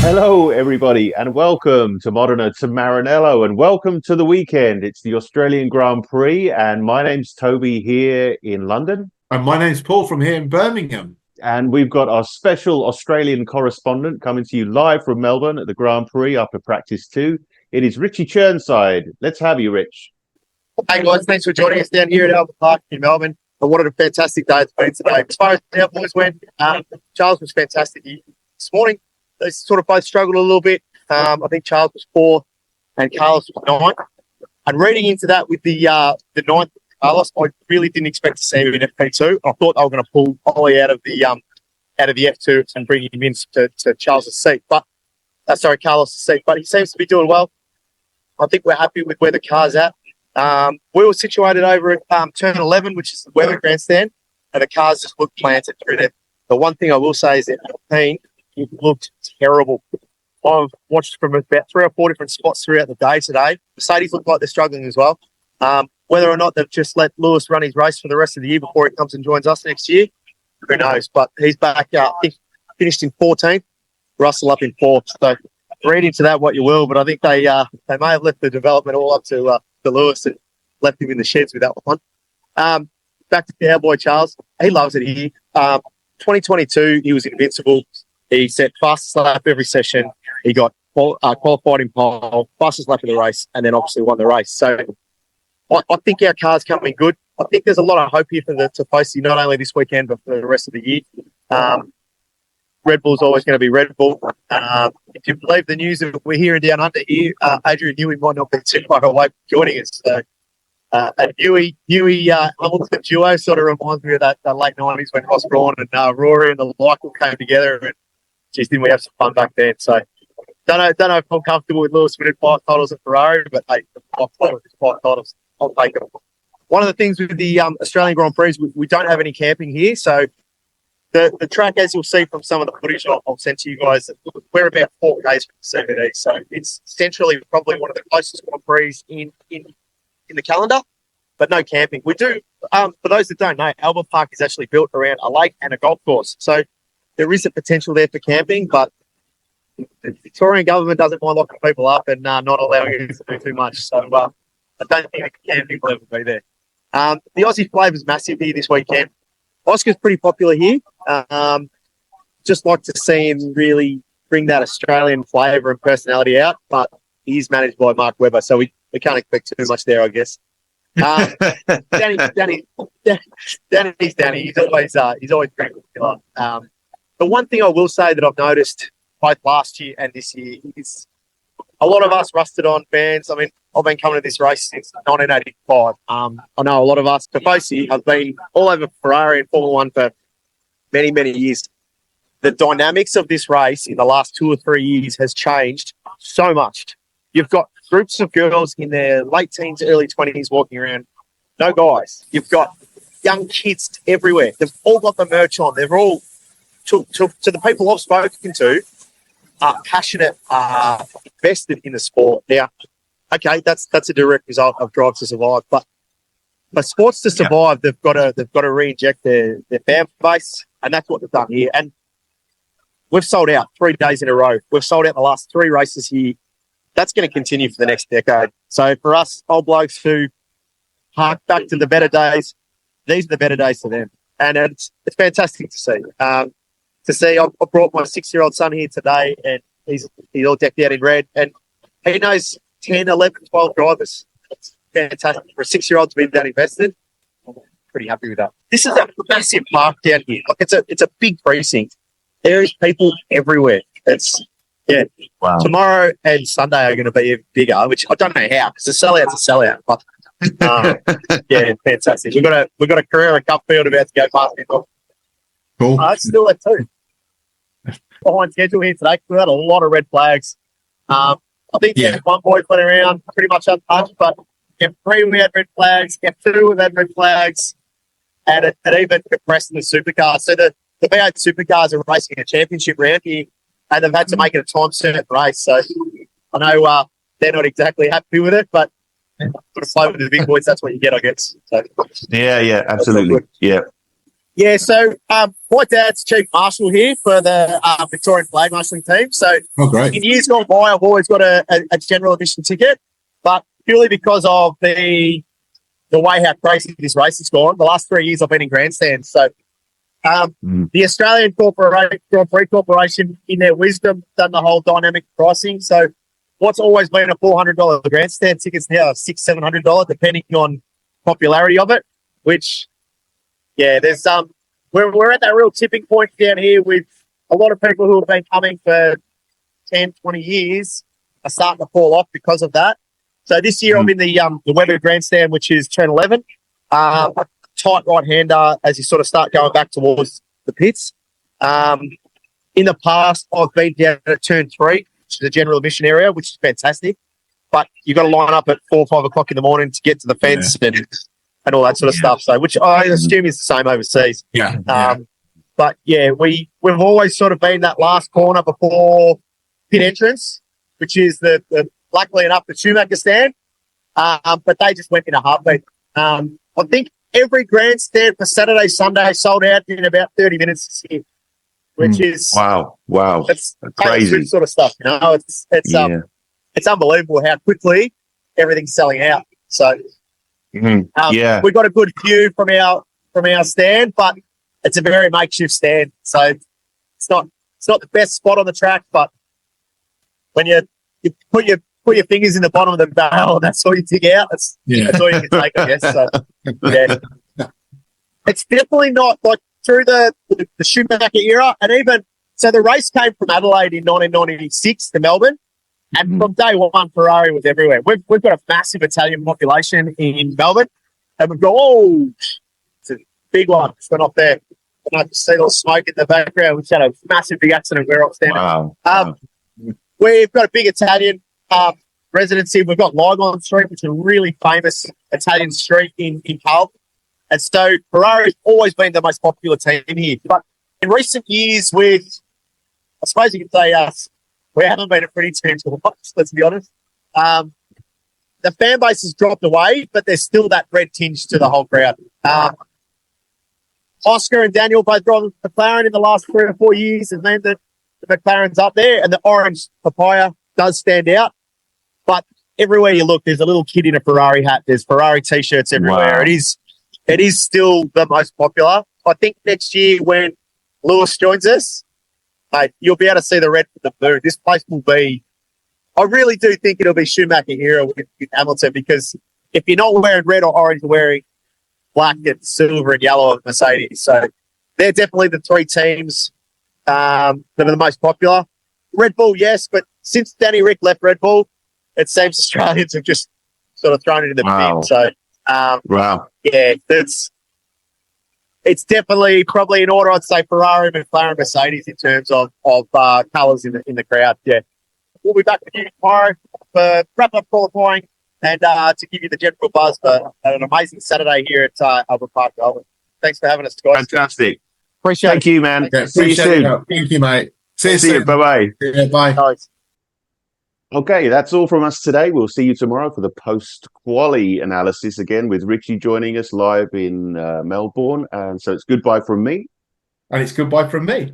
Hello, everybody, and welcome to Modena to Maranello, and welcome to the weekend. It's the Australian Grand Prix, and my name's Toby here in London. And my name's Paul from here in Birmingham. And we've got our special Australian correspondent coming to you live from Melbourne at the Grand Prix after practice 2. It is Richie Chirnside. Let's have you, Rich. Hey guys, thanks for joining us down here at Albert Park in Melbourne. And what a fantastic day it's been today. As far as the boys went, Charles was fantastic. This morning, they sort of both struggled a little bit. I think Charles was 4th and Carlos was 9th. And reading into that with the 9th, Carlos, I really didn't expect to see him in FP2. I thought they were going to pull Ollie out of the F2 and bring him in to Charles's seat. But Carlos' seat. But he seems to be doing well. I think we're happy with where the car's at. We were situated over at turn 11, which is the weather grandstand, and the cars just looked planted through there. The one thing I will say is that 15, it looked terrible. I've watched from about 3 or 4 different spots throughout the day today. Mercedes look like they're struggling as well. Whether or not they've just let Lewis run his race for the rest of the year before he comes and joins us next year, who knows? But he's back. He finished in 14th, Russell up in 4th. So read into that what you will, but I think they may have left the development all up to Lewis and left him in the sheds with that one. Back to Cowboy Charles. He loves it here. 2022, he was invincible. He set fastest lap every session. He got qualified in pole, fastest lap of the race, and then obviously won the race. So I think our car's coming good. I think there's a lot of hope here for to Foci, not only this weekend, but for the rest of the year. Red Bull's always going to be Red Bull. If you believe the news that we're hearing down under here, Adrian Newey might not be too far away from joining us. So, a Newey Hamilton duo sort of reminds me of that late 90s when Ross Brawn and Rory and the like came together. And geez, didn't we have some fun back then? So, don't know if I'm comfortable with Lewis winning 5 titles at Ferrari, but hey, 5 titles, I'll take it. One of the things with the Australian Grand Prix is we don't have any camping here, so the track, as you'll see from some of the footage I'll send to you guys, we're about 4 days from the CBD, so it's essentially probably one of the closest Grand Prix in the calendar, but no camping. We do, for those that don't know, Albert Park is actually built around a lake and a golf course, so there is a potential there for camping, but the Victorian government doesn't mind locking people up and not allowing us to do too much, so I don't think the camping will ever be there. The Aussie flavour is massive here this weekend. Oscar's pretty popular here. Just like to see him really bring that Australian flavour and personality out, but he's managed by Mark Webber, so we can't expect too much there, I guess. Danny's Danny. He's always pretty popular. The one thing I will say that I've noticed both last year and this year is a lot of us rusted on fans. I mean, I've been coming to this race since 1985. I know a lot of us, Foci, have been all over Ferrari and Formula One for many, many years. The dynamics of this race in the last 2 or 3 years has changed so much. You've got groups of girls in their late teens, early 20s walking around. No guys. You've got young kids everywhere. They've all got the merch on. They're all, to the people I've spoken to, are passionate, invested in the sport. Now, okay, that's a direct result of Drive to Survive, but sports to survive, they've got to re-inject their fan base, and that's what they've done here. And we've sold out 3 days in a row. We've sold out the last 3 races here. That's going to continue for the next decade. So for us old blokes who hark back to the better days, these are the better days for them, and it's fantastic to see. I brought my 6-year-old son here today, and he's all decked out in red, and he knows 10, 11, 12 drivers. It's fantastic for a 6-year-old to be that invested. I'm pretty happy with that. This is a massive park down here. Like it's a big precinct. There is people everywhere. Wow. Tomorrow and Sunday are going to be even bigger, which I don't know how, because the sellout's a sellout. But fantastic. We've got a Carrera Cup field about to go past it. Cool. It's still at 2. Behind schedule here today. We've had a lot of red flags. I think one boy went around pretty much untouched, but F3 we had red flags, F2 we had red flags, and it even compressed in the supercars. So the V8 supercars are racing a championship round here, and they've had to make it a time-certain race. So I know they're not exactly happy with it, but sort of play with the big boys, that's what you get, I guess. So, yeah, absolutely. Yeah. Yeah, so my dad's chief marshal here for the Victorian flag marshalling team. So Oh, great. in years gone by, I've always got a general admission ticket, but purely because of the way how crazy this race has gone, the last 3 years I've been in grandstands. So the Australian Grand Prix Corporation, in their wisdom, done the whole dynamic pricing. So what's always been a $400 grandstand ticket's now $600-700, depending on popularity of it, which... Yeah, there's we're at that real tipping point down here with a lot of people who have been coming for 10, 20 years are starting to fall off because of that. So this year I'm in the Weber Grandstand, which is turn 11. Tight right-hander as you sort of start going back towards the pits. In the past, I've been down at turn 3, which is the general admission area, which is fantastic. But you've got to line up at 4 or 5 o'clock in the morning to get to the fence and all that sort of stuff. So, which I assume is the same overseas. Yeah. But yeah, we've always sort of been that last corner before pit entrance, which is the luckily enough the Schumacher stand. But they just went in a heartbeat. I think every grandstand for Saturday, Sunday sold out in about 30 minutes this year, which is wow, it's crazy sort of stuff. You know, it's unbelievable how quickly everything's selling out. So. We've got a good view from our stand, but it's a very makeshift stand, so it's not the best spot on the track. But when you put your fingers in the bottom of the barrel and that's all you dig out, that's all you can take, I guess. So, yeah. It's definitely not like through the Schumacher era, and even so, the race came from Adelaide in 1996 to Melbourne. And from day one, Ferrari was everywhere. We've got a massive Italian population in Melbourne, and we've got it's a big one. It's gone off there, and I can see all smoke in the background. We've had a massive big accident where I was standing. Wow. We've got a big Italian residency. We've got Lygon Street, which is a really famous Italian street in Carlton. And so Ferrari's always been the most popular team here. But in recent years, I suppose you could say us. We haven't been a pretty team to watch, let's be honest. The fan base has dropped away, but there's still that red tinge to the whole crowd. Oscar and Daniel both drove McLaren in the last 3 or 4 years and meant that the McLaren's up there, and the orange papaya does stand out. But everywhere you look, there's a little kid in a Ferrari hat. There's Ferrari T-shirts everywhere. Wow. It is still the most popular. I think next year when Lewis joins us, mate, you'll be able to see the red from the blue. This place will be... I really do think it'll be Schumacher era with Hamilton, because if you're not wearing red or orange, you're wearing black and silver and yellow of Mercedes. So they're definitely the 3 teams that are the most popular. Red Bull, yes, but since Danny Rick left Red Bull, it seems Australians have just sort of thrown it in the bin. So, yeah, it's definitely probably in order. I'd say Ferrari, McLaren, Mercedes in terms of colours in the crowd. Yeah, we'll be back with you tomorrow for wrap up qualifying and to give you the general buzz for an amazing Saturday here at Albert Park, Melbourne. Thanks for having us, guys. Fantastic. Appreciate Thank you, man. Okay, See you soon. Thank you, mate. See you See soon. you. Bye-bye. Yeah, bye. Nice. Okay, that's all from us today. We'll see you tomorrow for the post-quali analysis again with Richie joining us live in Melbourne. And so it's goodbye from me. And it's goodbye from me.